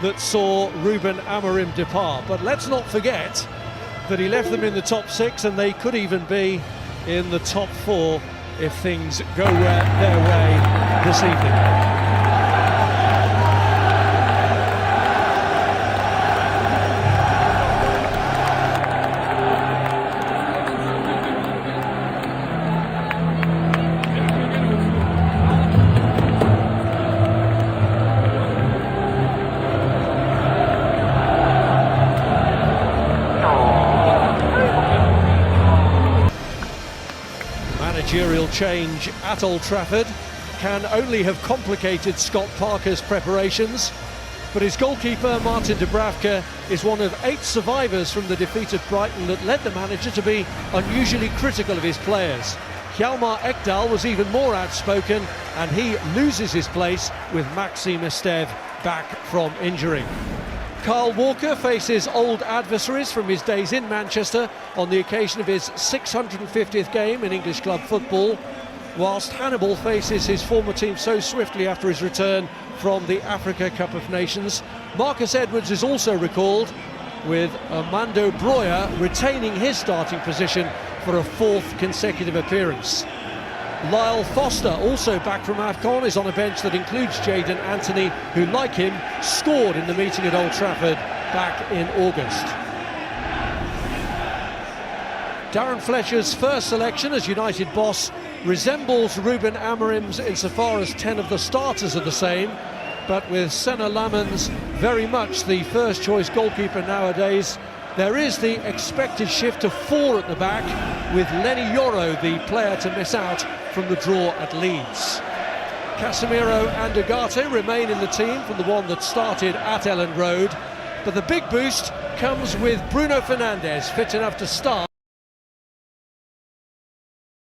that saw Ruben Amorim depart. But let's not forget that he left them in the top 6, and they could even be in the top 4 if things go their way this evening. Managerial change at Old Trafford can only have complicated Scott Parker's preparations, but his goalkeeper Martin Dubravka is one of 8 survivors from the defeat at Brighton that led the manager to be unusually critical of his players. Hjalmar Ekdal was even more outspoken, and he loses his place with Maxime Esteve back from injury. Kyle Walker faces old adversaries from his days in Manchester on the occasion of his 650th game in English club football, whilst Hannibal faces his former team so swiftly after his return from the Africa Cup of Nations. Marcus Edwards is also recalled, with Armando Broja retaining his starting position for a 4th consecutive appearance. Lyle Foster, also back from AFCON, is on a bench that includes Jadon Anthony, who, like him, scored in the meeting at Old Trafford back in August. Darren Fletcher's first selection as United boss resembles Ruben Amorim's insofar as 10 of the starters are the same, but with Senna Lamans very much the first choice goalkeeper nowadays, there is the expected shift to 4 at the back, with Lenny Yoro the player to miss out from the draw at Leeds. Casemiro and Ugarte remain in the team from the one that started at Elland Road, but the big boost comes with Bruno Fernandes fit enough to start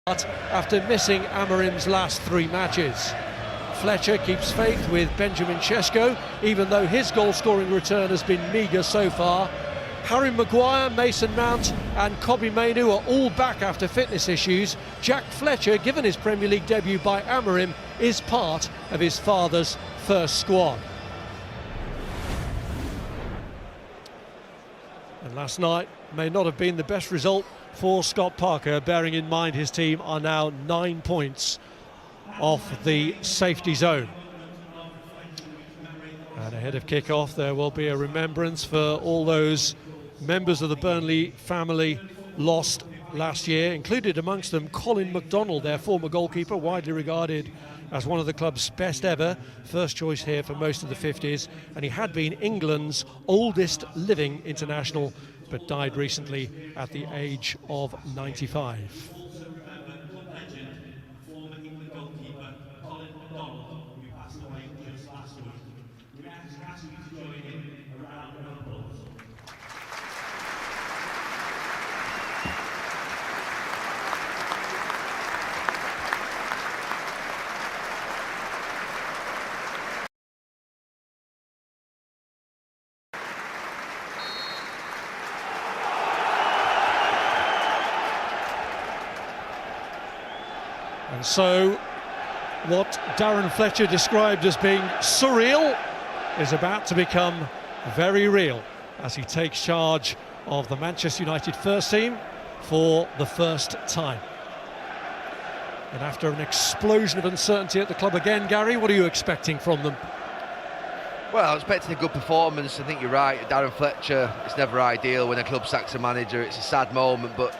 after missing Amorim's last 3 matches. Fletcher keeps faith with Benjamin Šeško, even though his goal-scoring return has been meagre so far. Harry Maguire, Mason Mount and Kobbie Mainoo are all back after fitness issues. Jack Fletcher, given his Premier League debut by Amorim, is part of his father's first squad. And last night may not have been the best result for Scott Parker, bearing in mind his team are now 9 points off the safety zone. And ahead of kick-off there will be a remembrance for all those members of the Burnley family lost last year, included amongst them Colin McDonald, their former goalkeeper, widely regarded as one of the club's best ever, first choice here for most of the 50s, and he had been England's oldest living international, but died recently at the age of 95. And so what Darren Fletcher described as being surreal is about to become very real as he takes charge of the Manchester United first team for the first time. And after an explosion of uncertainty at the club again, Gary, what are you expecting from them? Well, I'm expecting a good performance. I think you're right, Darren Fletcher, it's never ideal when a club sacks a manager. It's a sad moment, but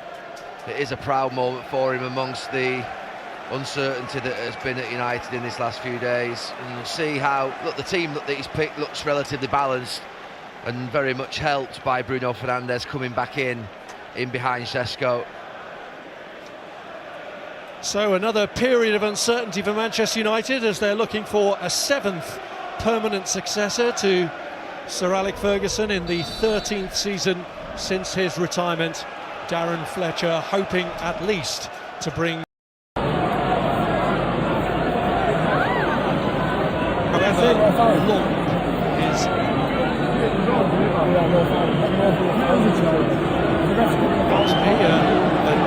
it is a proud moment for him amongst the uncertainty that has been at United in this last few days. And you'll see how, look, the team that he's picked looks relatively balanced and very much helped by Bruno Fernandes coming back in behind Šeško. So another period of uncertainty for Manchester United as they're looking for a 7th permanent successor to Sir Alex Ferguson in the 13th season since his retirement. Darren Fletcher hoping at least to bring long is a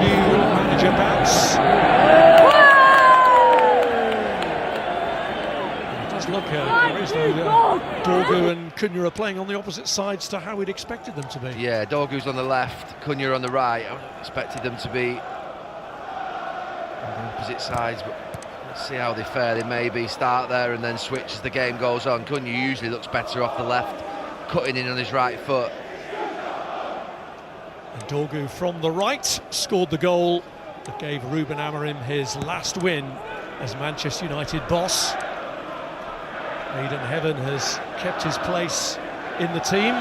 new manager bounce. It does look as though Dorgu and and Cunha are playing on the opposite sides to how we'd expected them to be. Yeah, Dorgu's on the left, Cunha on the right. I expected them to be on the opposite sides, but let's see how they fare. They maybe start there and then switch as the game goes on. Cunha usually looks better off the left, cutting in on his right foot. And Dorgu from the right scored the goal that gave Ruben Amorim his last win as Manchester United boss. Aidan Heaven has kept his place in the team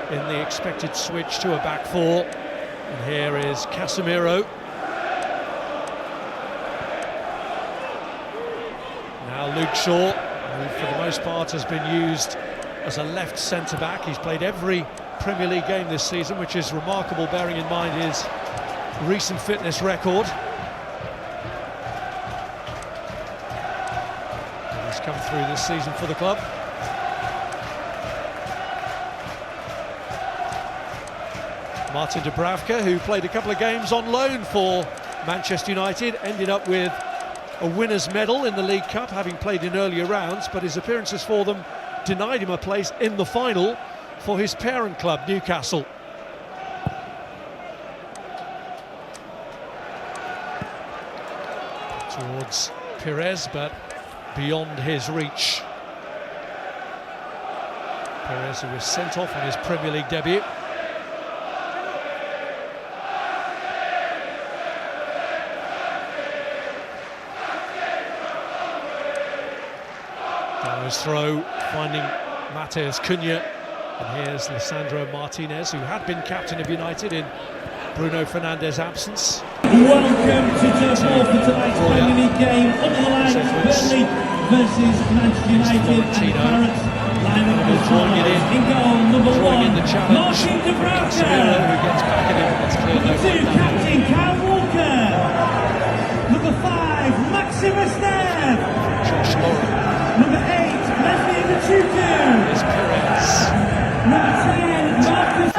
in the expected switch to a back four. And here is Casemiro. Now Luke Shaw, who for the most part has been used as a left centre-back. He's played every Premier League game this season, which is remarkable bearing in mind his recent fitness record. He's come through this season for the club. Martin Dubravka, who played a couple of games on loan for Manchester United, ended up with a winner's medal in the League Cup, having played in earlier rounds, but his appearances for them denied him a place in the final for his parent club, Newcastle. Towards Pires, but beyond his reach. Pires, who was sent off on his Premier League debut. Darrow's throw, finding Matheus Cunha. And here's Lisandro Martinez, who had been captain of United in Bruno Fernandes' absence. Welcome to turn 4 for tonight's Premier League game. Under the line, Burnley versus Manchester United and Clarence. Line up drawing it in goal, number 1, the challenge. Martin Dubravka. Casemiro, who gets back at him. It's clear Number 2, captain Kyle Walker. Number 5, Maximus Nev. Josh Lauren. Number 8, Leslie Machuku. There's Perez. Number 10, Marcus.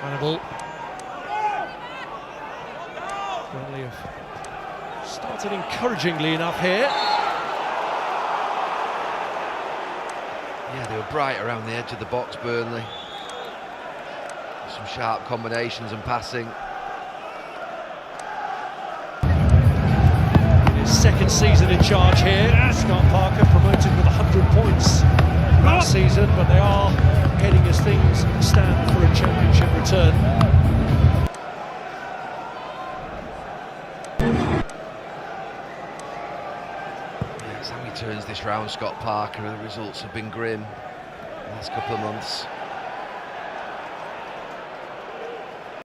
Hannibal. Burnley have started encouragingly enough here. Yeah, they were bright around the edge of the box, Burnley. Some sharp combinations and passing. His second season in charge here. Scott Parker promoted with 100 points last season, but they are heading as things stand for a championship return. Yeah, it's how he turns this round, Scott Parker. The results have been grim the last couple of months.